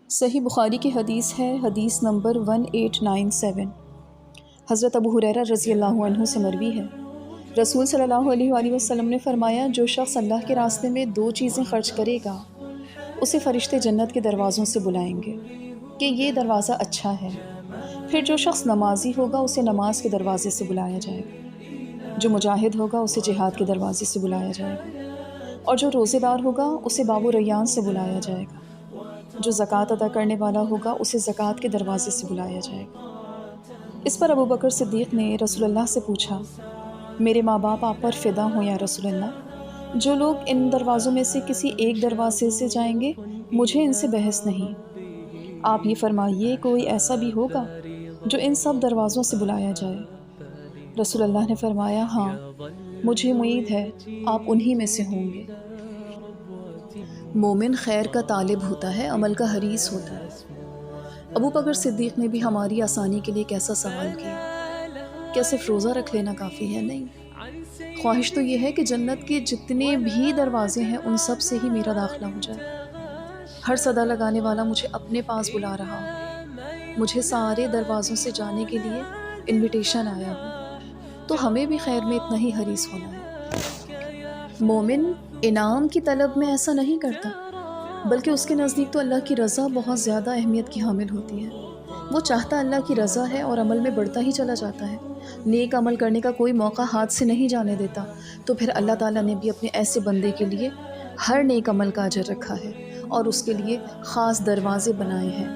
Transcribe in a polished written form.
صحیح بخاری کی حدیث ہے، حدیث نمبر 1897۔ حضرت ابو ہریرہ رضی اللہ عنہ سے مروی ہے، رسول صلی اللہ علیہ وآلہ وسلم نے فرمایا، جو شخص اللہ کے راستے میں 2 چیزیں خرچ کرے گا اسے فرشتے جنت کے دروازوں سے بلائیں گے کہ یہ دروازہ اچھا ہے۔ پھر جو شخص نمازی ہوگا اسے نماز کے دروازے سے بلایا جائے گا، جو مجاہد ہوگا اسے جہاد کے دروازے سے بلایا جائے گا، اور جو روزے دار ہوگا اسے باب ریان سے بلایا جائے گا، جو زکوٰۃ ادا کرنے والا ہوگا اسے زکوٰۃ کے دروازے سے بلایا جائے گا۔ اس پر ابو بکر صدیق نے رسول اللہ سے پوچھا، میرے ماں باپ آپ پر فدا ہوں یا رسول اللہ، جو لوگ ان دروازوں میں سے کسی ایک دروازے سے جائیں گے مجھے ان سے بحث نہیں۔ آپ یہ فرمائیے، کوئی ایسا بھی ہوگا جو ان سب دروازوں سے بلایا جائے؟ رسول اللہ نے فرمایا، ہاں، مجھے امید ہے آپ انہی میں سے ہوں گے۔ مومن خیر کا طالب ہوتا ہے، عمل کا حریص ہوتا ہے۔ ابو بکر صدیق نے بھی ہماری آسانی کے لیے کیسا سوال کیا، کیا صرف روزہ رکھ لینا کافی ہے؟ نہیں، خواہش تو یہ ہے کہ جنت کے جتنے بھی دروازے ہیں ان سب سے ہی میرا داخلہ ہو جائے۔ ہر صدا لگانے والا مجھے اپنے پاس بلا رہا ہو، مجھے سارے دروازوں سے جانے کے لیے انویٹیشن آیا ہو، تو ہمیں بھی خیر میں اتنا ہی حریص ہونا ہے۔ مومن انعام کی طلب میں ایسا نہیں کرتا، بلکہ اس کے نزدیک تو اللہ کی رضا بہت زیادہ اہمیت کی حامل ہوتی ہے۔ وہ چاہتا اللہ کی رضا ہے اور عمل میں بڑھتا ہی چلا جاتا ہے، نیک عمل کرنے کا کوئی موقع ہاتھ سے نہیں جانے دیتا۔ تو پھر اللہ تعالیٰ نے بھی اپنے ایسے بندے کے لیے ہر نیک عمل کا اجر رکھا ہے اور اس کے لیے خاص دروازے بنائے ہیں۔